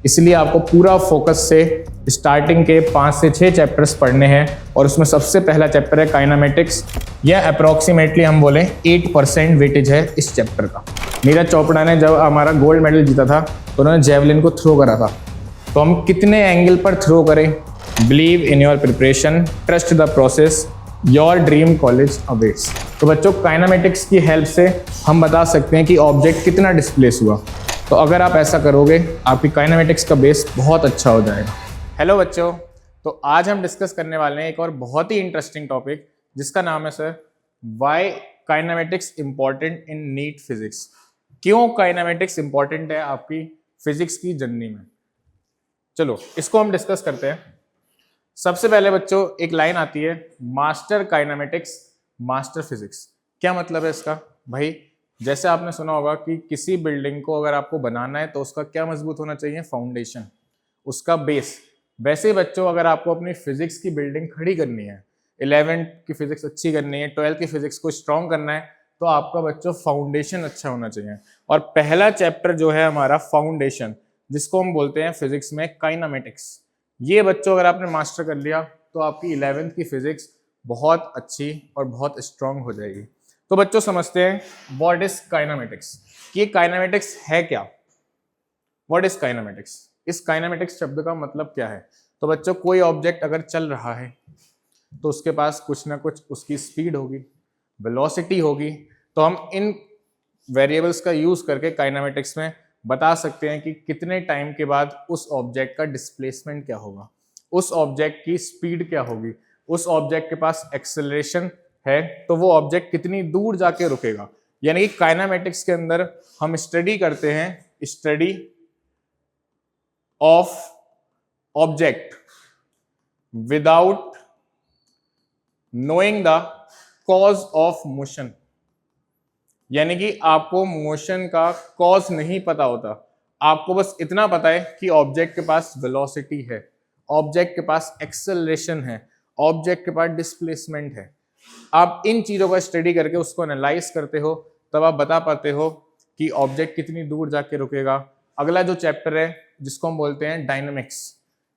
इसलिए आपको पूरा फोकस से स्टार्टिंग के 5 से 6 चैप्टर्स पढ़ने हैं और उसमें सबसे पहला चैप्टर है काइनेमेटिक्स। यह अप्रॉक्सीमेटली हम बोलें 8% वेटेज है इस चैप्टर का। नीरज चोपड़ा ने जब हमारा गोल्ड मेडल जीता था तो उन्होंने जेवलिन को थ्रो करा था। तो हम कितने एंगल पर थ्रो करें? Believe in your preparation, trust the process, your dream college awaits. तो बच्चों काइनेमेटिक्स की हेल्प से हम बता सकते हैं कि ऑब्जेक्ट कितना डिस्प्लेस हुआ। तो अगर आप ऐसा करोगे आपकी काइनेमेटिक्स का बेस बहुत अच्छा हो जाएगा। हेलो बच्चों, तो आज हम डिस्कस करने वाले हैं एक और बहुत ही इंटरेस्टिंग टॉपिक जिसका नाम है sir why kinematics important in NEET physics. क्यों काइनेमेटिक्स इंपॉर्टेंट है आपकी फिजिक्स की जर्नी में। चलो इसको हम डिस्कस करते हैं। सबसे पहले बच्चों एक लाइन आती है, मास्टर काइनेमेटिक्स मास्टर फिजिक्स। क्या मतलब है इसका? भाई जैसे आपने सुना होगा कि किसी बिल्डिंग को अगर आपको बनाना है तो उसका क्या मजबूत होना चाहिए? फाउंडेशन, उसका बेस। वैसे ही बच्चों अगर आपको अपनी फिजिक्स की बिल्डिंग खड़ी करनी है, 11th की फिजिक्स अच्छी करनी है, 12th की फिजिक्स को स्ट्रॉन्ग करना है, तो आपका बच्चों फाउंडेशन अच्छा होना चाहिए। और पहला चैप्टर जो है हमारा फाउंडेशन, जिसको हम बोलते हैं फिजिक्स में काइनेमेटिक्स, ये बच्चों अगर आपने मास्टर कर लिया तो आपकी 11th की फिजिक्स बहुत अच्छी और बहुत स्ट्रॉन्ग हो जाएगी। तो बच्चों समझते हैं व्हाट इज काइनेमेटिक्स, कि ये काइनेमेटिक्स है क्या। What is kinematics? इस काइनेमेटिक्स शब्द का मतलब क्या है? तो बच्चों कोई ऑब्जेक्ट अगर चल रहा है तो उसके पास कुछ ना कुछ उसकी स्पीड होगी, वेलोसिटी होगी। तो हम इन वेरिएबल्स का यूज करके काइनेमेटिक्स में बता सकते हैं कि कितने टाइम के बाद उस ऑब्जेक्ट का डिस्प्लेसमेंट क्या होगा, उस ऑब्जेक्ट की स्पीड क्या होगी, उस ऑब्जेक्ट के पास एक्सेलरेशन है तो वो ऑब्जेक्ट कितनी दूर जाके रुकेगा। यानी कि काइनेमेटिक्स के अंदर हम स्टडी करते हैं study of object without knowing the cause of motion. यानी कि आपको मोशन का कॉज नहीं पता होता, आपको बस इतना पता है कि ऑब्जेक्ट के पास वेलोसिटी है, ऑब्जेक्ट के पास एक्सेलरेशन है, ऑब्जेक्ट के पास डिस्प्लेसमेंट है। आप इन चीजों का स्टडी करके उसको एनालाइज करते हो, तब आप बता पाते हो कि ऑब्जेक्ट कितनी दूर जाके रुकेगा। अगला जो चैप्टर है जिसको हम बोलते हैं dynamics,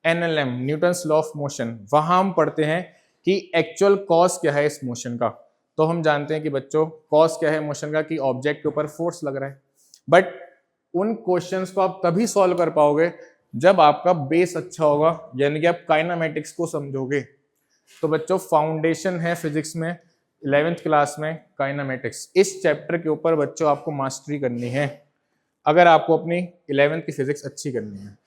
NLM, Newton's law of motion, वहां हम पढ़ते हैं कि एक्चुअल कॉज क्या है इस मोशन का। तो हम जानते हैं कि बच्चों कॉज क्या है मोशन का, कि ऑब्जेक्ट के ऊपर फोर्स लग रहा है। बट उन क्वेश्चंस को आप तभी सॉल्व कर पाओगे जब आपका बेस अच्छा होगा, यानी कि आप काइनेमेटिक्स को समझोगे। तो बच्चों फाउंडेशन है फिजिक्स में 11th क्लास में काइनेमेटिक्स। इस चैप्टर के ऊपर बच्चों आपको मास्टरी करनी है अगर आपको अपनी 11th की फिजिक्स अच्छी करनी है।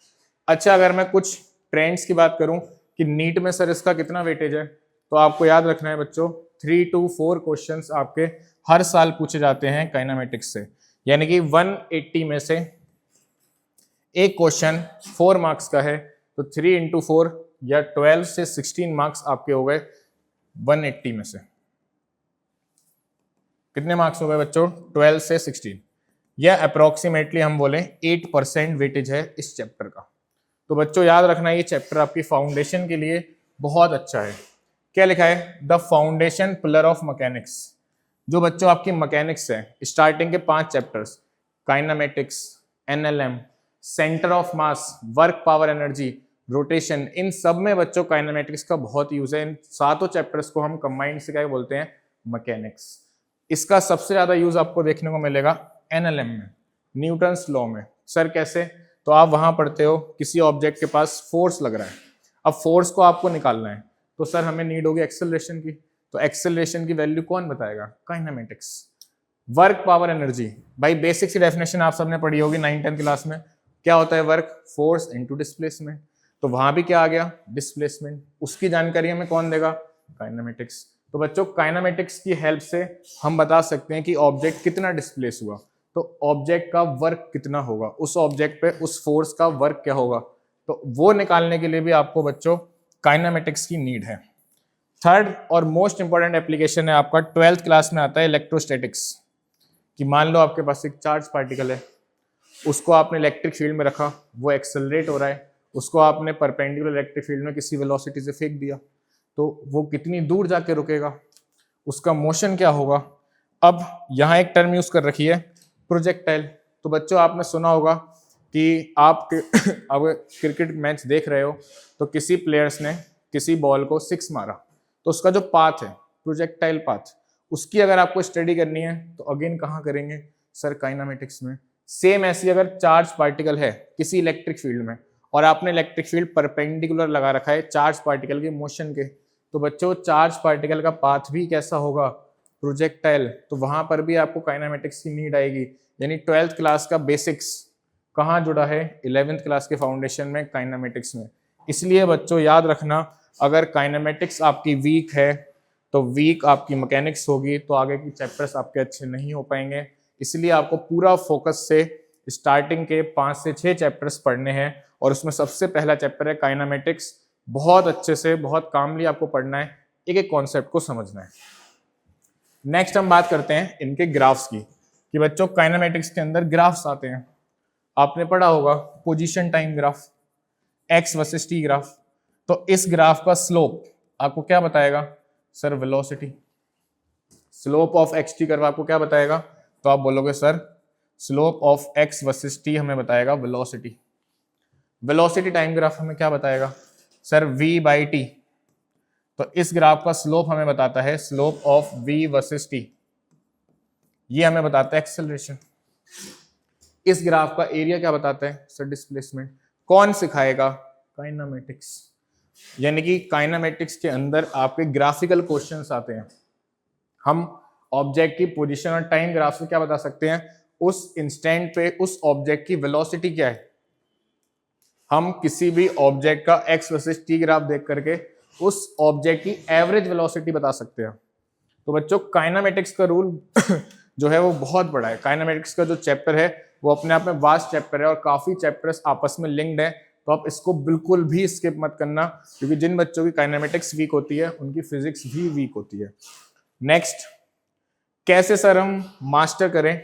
अच्छा, अगर मैं कुछ ट्रेंड्स की बात करूं कि नीट में सर इसका कितना वेटेज है, तो आपको याद रखना है बच्चों 3 to 4 क्वेश्चंस आपके हर साल पूछे जाते हैं काइनेमेटिक्स से। यानी कि 180 में से एक क्वेश्चन 4 मार्क्स का है, तो 3 into 4 या 12 से 16 मार्क्स आपके हो गए 180 में से। कितने मार्क्स हो गए बच्चों? 12 से 16। यह अप्रोक्सीमेटली हम बोले 8% वेटेज है इस चैप्टर का। तो बच्चों याद रखना ये चैप्टर आपकी फाउंडेशन के लिए बहुत अच्छा है। क्या लिखा है? The foundation pillar of mechanics. जो बच्चों आपकी मैकेनिक्स है, स्टार्टिंग के 5 chapters, kinematics, NLM, centre of mass, work power energy, rotation, इन सब में बच्चों काइनेमेटिक्स का बहुत यूज है। इन 7 चैप्टर्स को हम कंबाइंड से क्या बोलते हैं? मैकेनिक्स। इसका सबसे ज्यादा यूज आपको देखने को मिलेगा NLM में, न्यूटन्स लॉ में। सर कैसे? तो आप वहां पढ़ते हो किसी ऑब्जेक्ट के पास फोर्स लग रहा है, अब फोर्स को आपको निकालना है, तो सर हमें नीड होगी एक्सेलरेशन की। तो एक्सेलरेशन की वैल्यू कौन बताएगा? काइनेमेटिक्स। वर्क पावर एनर्जी, भाई बेसिक सी डेफिनेशन आप सबने पढ़ी होगी 9th-10th क्लास में। क्या होता है? Work, force into displacement. तो वहां भी क्या आ गया? डिस्प्लेसमेंट। उसकी जानकारी हमें कौन देगा? काइनेमेटिक्स। तो बच्चों काइनेमेटिक्स की हेल्प से हम बता सकते हैं कि ऑब्जेक्ट कितना डिस्प्लेस हुआ, तो ऑब्जेक्ट का वर्क कितना होगा, उस ऑब्जेक्ट पे उस फोर्स का वर्क क्या होगा। तो वो निकालने के लिए भी आपको बच्चों काइनेमेटिक्स की नीड है। थर्ड और मोस्ट इंपॉर्टेंट एप्लीकेशन है आपका 12th क्लास में आता है इलेक्ट्रोस्टैटिक्स। कि मान लो आपके पास एक चार्ज पार्टिकल है, उसको आपने इलेक्ट्रिक फील्ड में रखा, वो एक्सेलरेट हो रहा है, उसको आपने परपेंडिकुलर इलेक्ट्रिक फील्ड में किसी वेलोसिटी से फेंक दिया, तो वो कितनी दूर जाके रुकेगा, उसका मोशन क्या होगा। अब यहाँ एक टर्म यूज कर रखी है प्रोजेक्टाइल। तो बच्चों आपने सुना होगा कि आप अब क्रिकेट मैच देख रहे हो तो किसी प्लेयर्स ने किसी बॉल को 6 मारा, तो उसका जो पाथ है, प्रोजेक्टाइल पाथ, उसकी अगर आपको स्टडी करनी है तो अगेन कहाँ करेंगे सर? काइनामेटिक्स में। सेम ऐसी अगर चार्ज पार्टिकल है किसी इलेक्ट्रिक फील्ड में और आपने इलेक्ट्रिक फील्ड परपेंडिकुलर लगा रखा है चार्ज पार्टिकल के मोशन के, तो बच्चों चार्ज पार्टिकल का पाथ भी कैसा होगा? प्रोजेक्टाइल। तो वहां पर भी आपको काइनामेटिक्स की नीड आएगी। यानी 12th क्लास का बेसिक्स कहाँ जुड़ा है? 11th क्लास के फाउंडेशन में, काइनामेटिक्स में। इसलिए बच्चों याद रखना, अगर काइनामेटिक्स आपकी वीक है तो वीक आपकी मैकेनिक्स होगी, तो आगे की चैप्टर्स आपके अच्छे नहीं हो पाएंगे। इसलिए आपको पूरा फोकस से स्टार्टिंग के 5 से 6 चैप्टर्स पढ़ने हैं और उसमें सबसे पहला चैप्टर है काइनामेटिक्स। बहुत अच्छे से, बहुत कामली आपको पढ़ना है, एक एक कॉन्सेप्ट को समझना है। नेक्स्ट हम बात करते हैं इनके ग्राफ्स की, कि बच्चों काइनामेटिक्स के अंदर ग्राफ्स आते हैं। आपने पढ़ा होगा position time graph, x versus T graph. तो इस ग्राफ का स्लोप आपको क्या बताएगा sir? Velocity. Slope of x T curve आपको क्या बताएगा? तो आप बोलोगे sir slope of x versus T हमें बताएगा वेलोसिटी। वेलोसिटी टाइम ग्राफ हमें क्या बताएगा सर? v by T. तो इस ग्राफ का स्लोप हमें बताता है slope of v versus t, ये हमें बताता है एक्सेलरेशन। इस ग्राफ का एरिया क्या बताता है सर? डिस्प्लेसमेंट। कौन सिखाएगा? काइनामेटिक्स। यानी कि काइनामेटिक्स के अंदर आपके ग्राफिकल क्वेश्चंस आते हैं। हम ऑब्जेक्ट की पोजीशन और टाइम ग्राफ से क्या बता सकते हैं? उस इंस्टेंट पे उस ऑब्जेक्ट की वेलोसिटी क्या है। हम किसी भी ऑब्जेक्ट का एक्स वर्सेस टी ग्राफ देख करके उस ऑब्जेक्ट की एवरेज वेलोसिटी बता सकते हैं। तो बच्चों काइनामेटिक्स का रूल जो है वो बहुत बड़ा है। काइनामेटिक्स का जो चैप्टर है वो अपने आप में वास्ट चैप्टर है और काफी चैप्टर्स आपस में लिंक्ड है, तो आप इसको बिल्कुल भी स्किप मत करना, क्योंकि जिन बच्चों की काइनामेटिक्स वीक होती है उनकी फिजिक्स भी वीक होती है। नेक्स्ट, कैसे सर हम मास्टर करें?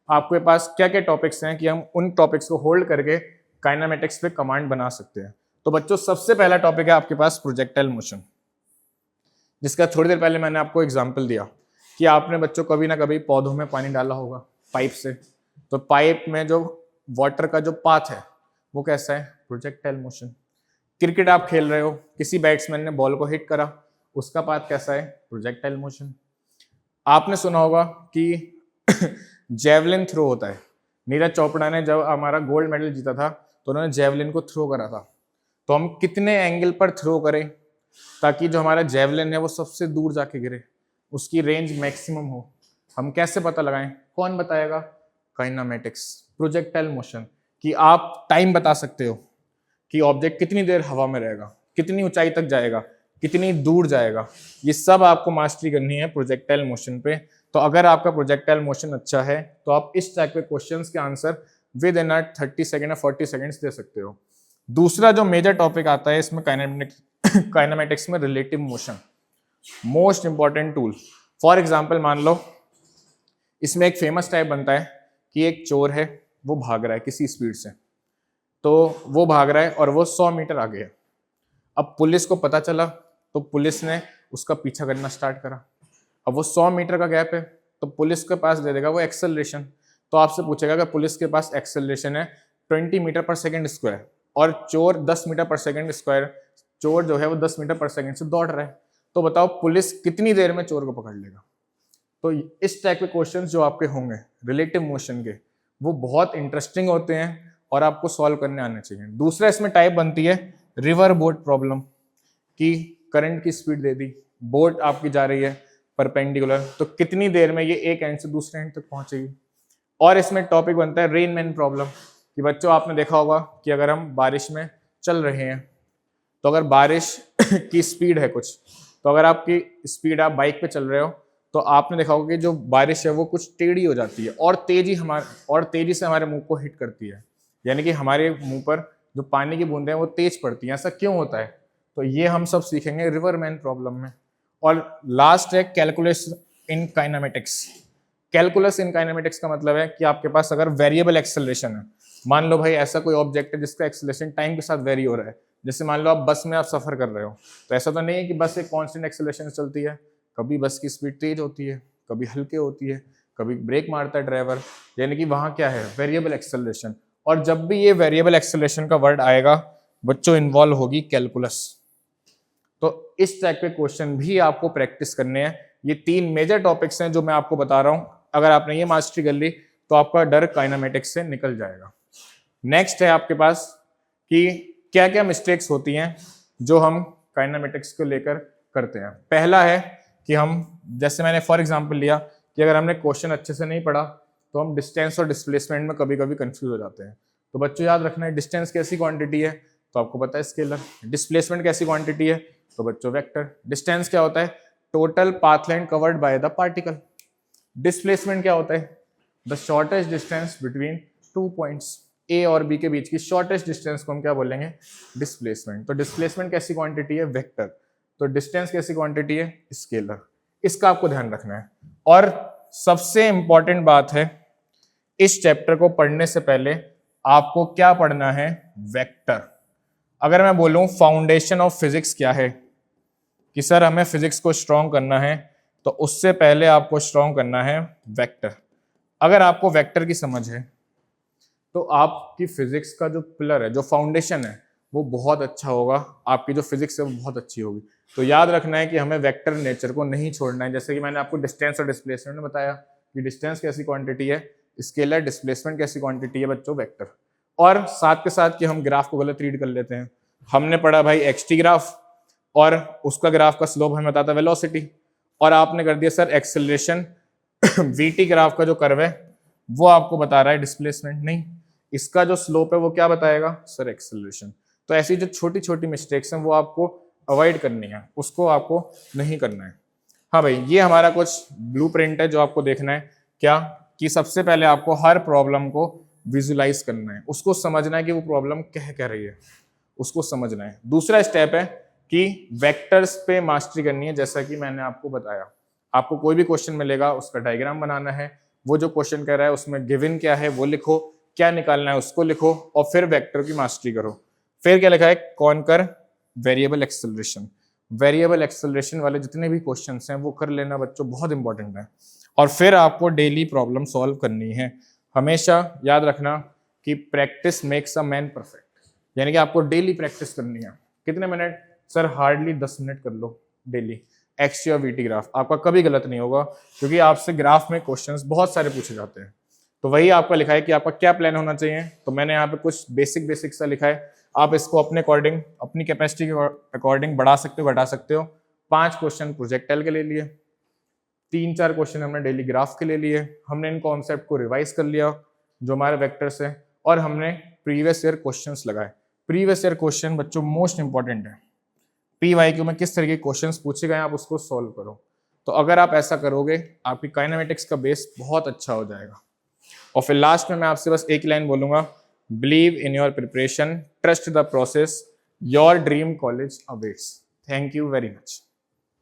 आपके पास क्या क्या टॉपिक्स हैं कि हम उन टॉपिक्स को होल्ड करके काइनामेटिक्स पे कमांड बना सकते हैं? तो बच्चों सबसे पहला टॉपिक है आपके पास प्रोजेक्टाइल मोशन, जिसका थोड़ी देर पहले मैंने आपको एग्जांपल दिया कि आपने बच्चों कभी ना कभी पौधों में पानी डाला होगा पाइप से, तो पाइप में जो वाटर का जो पाथ है वो कैसा है? Projectile motion. क्रिकेट आप खेल रहे हो, किसी बैट्समैन ने बॉल को हिट करा, उसका पाथ कैसा है? Projectile motion. आपने सुना होगा कि जेवलिन थ्रो होता है। नीरज चोपड़ा ने जब हमारा गोल्ड मेडल जीता था तो उन्होंने जेवलिन को थ्रो करा था। तो हम कितने एंगल पर थ्रो करें ताकि जो हमारा जेवलिन है वो सबसे दूर जाके गिरे, उसकी रेंज मैक्सिमम हो? हम कैसे पता लगाएं? कौन बताएगा? काइनामेटिक्स। प्रोजेक्टाइल मोशन कि आप टाइम बता सकते हो कि ऑब्जेक्ट कितनी देर हवा में रहेगा, कितनी ऊंचाई तक जाएगा, कितनी दूर जाएगा। ये सब आपको मास्टरी करनी है प्रोजेक्टाइल मोशन पे। तो अगर आपका प्रोजेक्टाइल मोशन अच्छा है तो आप इस टाइप के क्वेश्चंस के आंसर विद इन 30 सेकंड या 40 सेकंड्स दे सकते हो। दूसरा जो मेजर टॉपिक आता है इसमें काइनामेटिक्स में, relative motion, most important tool. For example मान लो इसमें एक फेमस टाइप बनता है कि एक चोर है, वो भाग रहा है किसी स्पीड से, तो वो भाग रहा है और वो 100 मीटर आगे है। अब पुलिस को पता चला तो पुलिस ने उसका पीछा करना स्टार्ट करा। अब वो 100 मीटर का गैप है तो पुलिस के पास दे देगा वो एक्सेलरेशन। तो आपसे पूछेगा कि पुलिस के पास एक्सेलरेशन है 20 मीटर पर सेकंड स्क्वायर और चोर 10 मीटर पर सेकंड स्क्वायर, चोर जो है वो 10 मीटर पर सेकंड से दौड़ रहा है, तो बताओ पुलिस कितनी देर में चोर को पकड़ लेगा? तो इस टाइप के क्वेश्चंस जो आपके होंगे रिलेटिव मोशन के, वो बहुत इंटरेस्टिंग होते हैं और आपको सॉल्व करने आने चाहिए। दूसरा इसमें टाइप बनती है रिवर बोट प्रॉब्लम, कि करंट की स्पीड दे दी, बोट आपकी जा रही है परपेंडिकुलर, तो कितनी देर में ये एक एंड से दूसरे एंड तक पहुंचेगी। और इसमें टॉपिक बनता है रेन मैन प्रॉब्लम, कि बच्चों आपने देखा होगा कि अगर हम बारिश में चल रहे हैं तो अगर बारिश की स्पीड है कुछ, तो अगर आपकी स्पीड आप बाइक पे चल रहे हो तो आपने देखा होगा कि जो बारिश है वो कुछ टेढ़ी हो जाती है और तेजी से हमारे मुंह को हिट करती है, यानी कि हमारे मुंह पर जो पानी की बूंदें हैं वो तेज पड़ती हैं। ऐसा क्यों होता है? तो ये हम सब सीखेंगे रिवर मैन प्रॉब्लम में। और लास्ट है कैलकुलस इन काइनामेटिक्स। कैलकुलस इन काइनामेटिक्स का मतलब है कि आपके पास अगर वेरिएबल एक्सेलरेशन है, मान लो भाई ऐसा कोई ऑब्जेक्ट है जिसका एक्सेलरेशन टाइम के साथ वेरी हो रहा है, जैसे मान लो आप बस में आप सफर कर रहे हो, तो ऐसा तो नहीं है कि बस एक कांस्टेंट एक्सेलरेशन चलती है। कभी बस की स्पीड तेज होती है, कभी हल्के होती है, कभी ब्रेक मारता है ड्राइवर, यानी कि वहां क्या है? Variable acceleration. और जब भी ये वेरिएबल एक्सेलरेशन का वर्ड आएगा बच्चों इन्वॉल्व होगी कैलकुलस। तो इस टाइप के क्वेश्चन भी आपको प्रैक्टिस करने हैं। ये 3 मेजर टॉपिक्स हैं जो मैं आपको बता रहा हूं, अगर आपने ये मास्टरी कर ली तो आपका डर काइनेमेटिक्स से निकल जाएगा। नेक्स्ट है आपके पास कि क्या क्या मिस्टेक्स होती हैं जो हम काइनेमेटिक्स को लेकर करते हैं। पहला है कि हम, जैसे मैंने फॉर एग्जांपल लिया कि अगर हमने क्वेश्चन अच्छे से नहीं पढ़ा तो हम डिस्टेंस और डिस्प्लेसमेंट में कभी कभी कंफ्यूज हो जाते हैं। तो बच्चों याद रखना है, डिस्टेंस कैसी क्वांटिटी है तो आपको पता है स्केलर, डिस्प्लेसमेंट कैसी क्वांटिटी है तो बच्चों वेक्टर। डिस्टेंस क्या होता है, total path length covered by the particle. Displacement क्या होता है, the shortest distance between 2 points, A और बी के बीच की शॉर्टेस्ट डिस्टेंस को हम क्या बोलेंगे, डिस्प्लेसमेंट। तो डिस्प्लेसमेंट कैसी क्वांटिटी है, वेक्टर। तो डिस्टेंस कैसी क्वांटिटी है, स्केलर। इसका आपको ध्यान रखना है। और सबसे इंपॉर्टेंट बात है, इस चैप्टर को पढ़ने से पहले आपको क्या पढ़ना है, वेक्टर। अगर मैं बोलूं फाउंडेशन ऑफ फिजिक्स क्या है, कि सर हमें फिजिक्स को स्ट्रॉन्ग करना है, तो उससे पहले आपको स्ट्रॉन्ग करना है वेक्टर। अगर आपको वेक्टर की समझ है तो आपकी फिजिक्स का जो पिलर है, जो फाउंडेशन है, वो बहुत अच्छा होगा। आपकी जो फिजिक्स है वो बहुत अच्छी होगी। तो याद रखना है कि हमें वेक्टर नेचर को नहीं छोड़ना है। जैसे कि मैंने आपको डिस्टेंस और डिस्प्लेसमेंट में बताया कि डिस्टेंस कैसी क्वांटिटी है, स्केलर, डिस्प्लेसमेंट कैसी क्वांटिटी है बच्चों, वेक्टर। और साथ के साथ कि हम ग्राफ को गलत रीड कर लेते हैं। हमने पढ़ा भाई एक्सटी ग्राफ और उसका ग्राफ का स्लोप हमें बताता है वेलोसिटी, और आपने कर दिया सर एक्सेलरेशन वीटी ग्राफ का जो कर्व है वो आपको बता रहा है डिस्प्लेसमेंट। नहीं, इसका जो स्लोप है वो क्या बताएगा, सर एक्सेलरेशन। तो ऐसी जो छोटी छोटी मिस्टेक्स हैं वो आपको अवॉइड करनी है, उसको आपको नहीं करना है। हाँ भाई, ये हमारा कुछ ब्लूप्रिंट है जो आपको देखना है। क्या कि सबसे पहले आपको हर प्रॉब्लम को विजुलाइज करना है, उसको समझना है कि वो प्रॉब्लम कह रही है, उसको समझना है। दूसरा स्टेप है कि वेक्टर्स पे मास्टरी करनी है। जैसा कि मैंने आपको बताया, आपको कोई भी क्वेश्चन मिलेगा उसका डायग्राम बनाना है, वो जो क्वेश्चन कह रहा है उसमें गिवन क्या है वो लिखो, क्या निकालना है उसको लिखो, और फिर वेक्टर की मास्टरी करो। फिर क्या लिखा है, conquer variable acceleration. Variable acceleration वाले जितने भी क्वेश्चंस हैं वो कर लेना बच्चों, बहुत इंपॉर्टेंट है। और फिर आपको डेली प्रॉब्लम सॉल्व करनी है। हमेशा याद रखना कि practice makes a man perfect, यानी कि आपको डेली प्रैक्टिस करनी है। कितने मिनट, सर हार्डली 10 मिनट कर लो डेली। एक्सटी और वीटी ग्राफ आपका कभी गलत नहीं होगा, क्योंकि आपसे ग्राफ में क्वेश्चंस बहुत सारे पूछे जाते हैं। तो वही आपका लिखा है कि आपका क्या प्लान होना चाहिए। तो मैंने यहाँ पे कुछ बेसिक सा लिखा है, आप इसको अपने अकॉर्डिंग, अपनी कैपेसिटी के अकॉर्डिंग बढ़ा सकते हो, घटा सकते हो। 5 क्वेश्चन प्रोजेक्टाइल के ले लिए, 3-4 क्वेश्चन हमने डेली ग्राफ के ले लिए। हमने इन कॉन्सेप्ट को रिवाइज कर लिया जो हमारे वेक्टर्स है, और हमने प्रीवियस ईयर क्वेश्चंस लगाए। प्रीवियस ईयर क्वेश्चन बच्चों मोस्ट इंपॉर्टेंट है। PYQ में किस तरह के क्वेश्चंस पूछे गए आप उसको सॉल्व करो। तो अगर आप ऐसा करोगे आपकी काइनेमेटिक्स का बेस बहुत अच्छा हो जाएगा। और फिर लास्ट में मैं आपसे बस एक लाइन बोलूंगा, believe in your preparation, trust the process, your dream college awaits. Thank you very much.